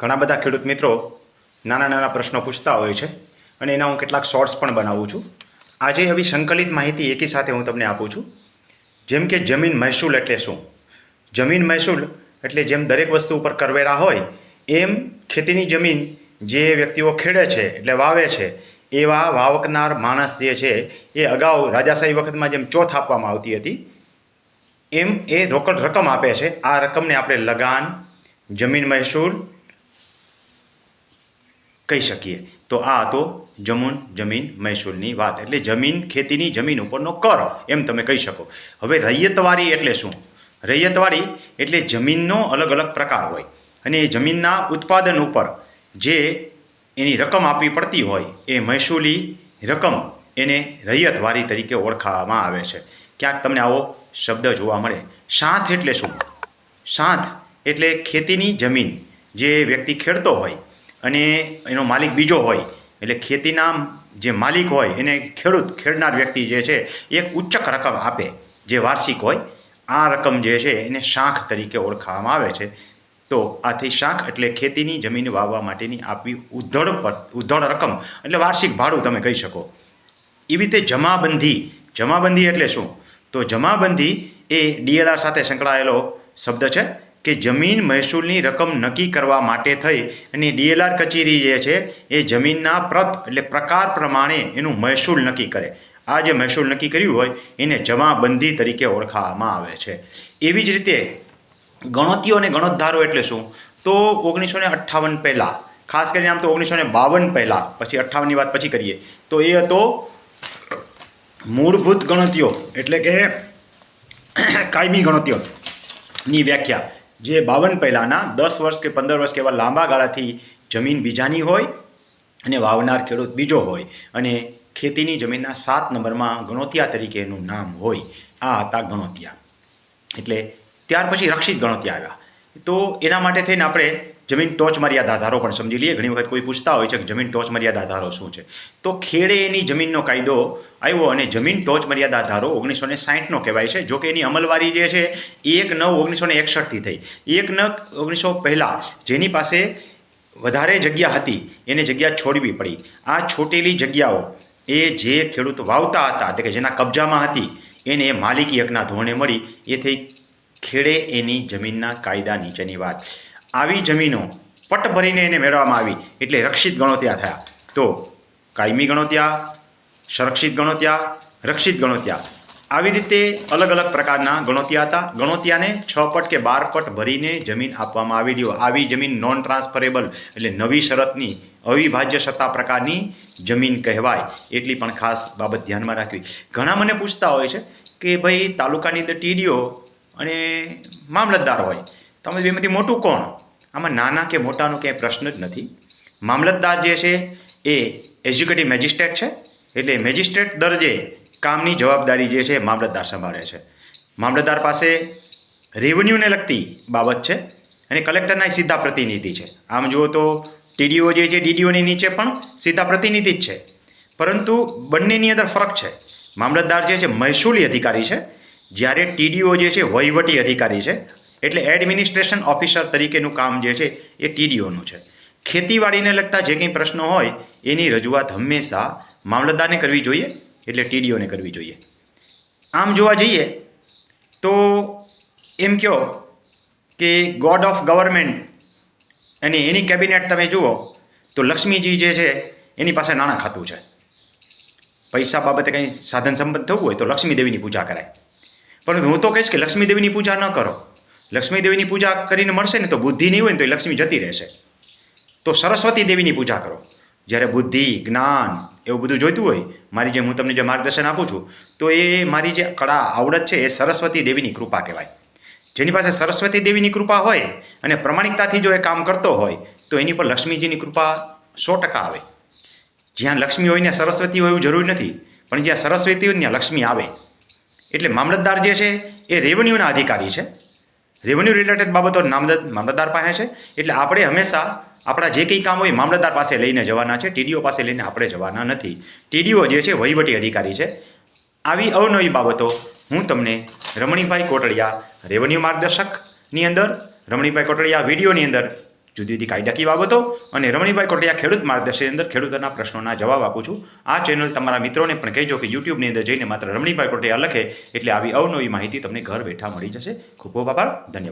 ઘણા બધા ખેડૂત મિત્રો નાના નાના પ્રશ્નો પૂછતા હોય છે અને એના હું કેટલાક શોર્ટ્સ પણ બનાવું છું. આજે આવી સંકલિત માહિતી એકી સાથે હું તમને આપું છું. જેમ કે જમીન મહેસૂલ એટલે શું? જમીન મહેસૂલ એટલે જેમ દરેક વસ્તુ ઉપર કરવેરા હોય એમ ખેતીની જમીન જે વ્યક્તિઓ ખેડે છે એટલે વાવે છે એવા વાવકનાર માણસ જે છે એ અગાઉ રાજાશાહી વખતમાં જેમ ચોથ આપવામાં આવતી હતી એમ એ રોકડ રકમ આપે છે. આ રકમને આપણે લગાન, જમીન મહેસૂલ કહી શકીએ. તો આ હતો જમીન મહેસૂલની વાત, એટલે જમીન ખેતીની જમીન ઉપરનો કર એમ તમે કહી શકો. હવે રૈયતવારી એટલે શું? રૈયતવારી એટલે જમીનનો અલગ અલગ પ્રકાર હોય અને એ જમીનના ઉત્પાદન ઉપર જે એની રકમ આપવી પડતી હોય એ મહેસૂલી રકમ એને રૈયતવારી તરીકે ઓળખાવવામાં આવે છે. ક્યાંક તમને આવો શબ્દ જોવા મળે. સાથ એટલે શું? સાથ એટલે ખેતીની જમીન જે વ્યક્તિ ખેડતો હોય અને એનો માલિક બીજો હોય, એટલે ખેતીના જે માલિક હોય એને ખેડનાર વ્યક્તિ જે છે એક ઉચ્ચક રકમ આપે જે વાર્ષિક હોય. આ રકમ જે છે એને શાખ તરીકે ઓળખાવવામાં આવે છે. તો આથી શાખ એટલે ખેતીની જમીન વાવવા માટેની આપવી ઉધ્ધડ રકમ એટલે વાર્ષિક ભાડું તમે કહી શકો. એવી રીતે જમાબંધી એટલે શું? તો જમાબંધી એ ડીએલઆર સાથે સંકળાયેલો શબ્દ છે કે જમીન મહેસૂલની રકમ નક્કી કરવા માટે થઈ અને ડીએલઆર કચેરી જે છે એ જમીનના એટલે પ્રકાર પ્રમાણે એનું મહેસૂલ નક્કી કરે. આ જે મહેસૂલ નક્કી કર્યું હોય એને જમાબંધી તરીકે ઓળખાવવામાં આવે છે. એવી જ રીતે ગણોતીઓ અને ગણોતધારો એટલે શું? તો 1958 પહેલાં, ખાસ કરીને આમ તો 1952 પહેલાં, પછી 58ની વાત પછી કરીએ તો એ હતો મૂળભૂત ગણતરીઓ એટલે કે કાયમી ગણતરીઓની વ્યાખ્યા. જે 52 પહેલાંના 10 વર્ષ કે 15 વર્ષ કે એવા લાંબા ગાળાથી જમીન બીજાની હોય અને વાવનાર ખેડૂત બીજો હોય અને ખેતીની જમીનના 7 નંબરમાં ગણોતિયા તરીકે એનું નામ હોય. આ હતા ગણોતિયા. એટલે ત્યાર પછી રક્ષિત ગણોતિયા આવ્યા. તો એના માટે થઈને આપણે જમીન ટોચ મર્યાદા ધારો પણ સમજી લઈએ. ઘણી વખત કોઈ પૂછતા હોય છે કે જમીન ટોચ મર્યાદા ધારો શું છે? તો ખેડે એની જમીનનો કાયદો આવ્યો અને જમીન ટોચ મર્યાદા ધારો 1960નો કહેવાય છે. જોકે એની અમલવારી જે છે 1/9/1961થી થઈ. 1/9/1900 પહેલાં જેની પાસે વધારે જગ્યા હતી એને જગ્યા છોડવી પડી. આ છોટેલી જગ્યાઓ એ જે ખેડૂત વાવતા હતા એટલે કે જેના કબજામાં હતી એને માલિકી હકના ધોરણે મળી. એ થઈ ખેડે એની જમીનના કાયદા નીચેની વાત. આવી જમીનો પટ ભરીને એને મેળવવામાં આવી એટલે રક્ષિત ગણોતિયા થયા. તો કાયમી ગણોતિયા, સંરક્ષિત ગણોતિયા, રક્ષિત ગણોતિયા, આવી રીતે અલગ અલગ પ્રકારના ગણોતિયા હતા. ગણોતિયાને 6 પટ કે 12 પટ ભરીને જમીન આપવામાં આવેલી હોય. આવી જમીન નોન ટ્રાન્સફરેબલ એટલે નવી શરતની અવિભાજ્ય સત્તા પ્રકારની જમીન કહેવાય. એટલી પણ ખાસ બાબત ધ્યાનમાં રાખવી. ઘણા મને પૂછતા હોય છે કે ભાઈ તાલુકાની અંદર ટીડીઓ અને મામલતદાર હોય, તમે બેમાંથી મોટું કોણ? આમાં નાના કે મોટાનો ક્યાંય પ્રશ્ન જ નથી. મામલતદાર જે છે એ એક્ઝિક્યુટિવ મેજિસ્ટ્રેટ છે, એટલે મેજિસ્ટ્રેટ દરજ્જે કામની જવાબદારી જે છે મામલતદાર સંભાળે છે. મામલતદાર પાસે રેવન્યુને લગતી બાબત છે અને કલેક્ટરના સીધા પ્રતિનિધિ છે. આમ જુઓ તો ટીડીઓ જે છે ડીડીઓની નીચે પણ સીધા પ્રતિનિધિ જ છે, પરંતુ બંનેની અંદર ફરક છે. મામલતદાર જે છે મહેસૂલી અધિકારી છે, જ્યારે ટીડીઓ જે છે વહીવટી અધિકારી છે. એટલે એડમિનિસ્ટ્રેશન ઓફિસર તરીકેનું કામ જે છે એ ટીડીઓનું છે. ખેતીવાડીને લગતા જે કંઈ પ્રશ્નો હોય એની રજૂઆત હંમેશા મામલતદારને કરવી જોઈએ, એટલે ટીડીઓને કરવી જોઈએ. આમ જોવા જઈએ તો એમ કહો કે ગોડ ઓફ ગવર્મેન્ટ અને એની કેબિનેટ તમે જુઓ તો લક્ષ્મીજી જે છે એની પાસે નાણાં ખાતું છે. પૈસા બાબતે કંઈ સાધન સંપન્ન થવું હોય તો લક્ષ્મી દેવીની પૂજા કરાય. પરંતુ હું તો કહીશ કે લક્ષ્મી દેવીની પૂજા ન કરો. લક્ષ્મી દેવીની પૂજા કરીને મળશે ને તો બુદ્ધિ નહીં હોય ને તો એ લક્ષ્મી જતી રહેશે. તો સરસ્વતી દેવીની પૂજા કરો. જ્યારે બુદ્ધિ, જ્ઞાન એવું બધું જોઈતું હોય, મારી હું તમને જે માર્ગદર્શન આપું છું તો એ મારી જે કળા આવડત છે એ સરસ્વતી દેવીની કૃપા કહેવાય. જેની પાસે સરસ્વતી દેવીની કૃપા હોય અને પ્રમાણિકતાથી જો એ કામ કરતો હોય તો એની પર લક્ષ્મીજીની કૃપા 100% આવે. જ્યાં લક્ષ્મી હોય ને સરસ્વતી હોય એવું જરૂરી નથી, પણ જ્યાં સરસ્વતી હોય ત્યાં લક્ષ્મી આવે. એટલે મામલતદાર જે છે એ રેવન્યુના અધિકારી છે. રેવન્યુ રિલેટેડ બાબતો મામલતદાર પાસે છે. એટલે આપણે હંમેશા આપણા જે કંઈ કામ હોય મામલતદાર પાસે લઈને જવાના છે, ટીડીઓ પાસે લઈને આપણે જવાના નથી. ટીડીઓ જે છે વહીવટી અધિકારી છે. આવી અવનવી બાબતો હું તમને રમણીભાઈ કોટડિયા રેવન્યુ માર્ગદર્શકની અંદર, રમણીભાઈ કોટડિયા વિડીયોની અંદર જુદી જુદી કાયદાકીય બાબતો અને રમણીભાઈ કોટડિયા ખેડૂત માર્ગદર્શનની અંદર ખેડૂતોના પ્રશ્નોના જવાબ આપું છું. આ ચેનલ તમારા મિત્રોને પણ કહેજો કે યુટ્યુબની અંદર જઈને માત્ર રમણીભાઈ કોટડિયા લખે એટલે આવી અવનવી માહિતી તમને ઘર બેઠા મળી જશે. ખૂબ ખૂબ આભાર. ધન્યવાદ.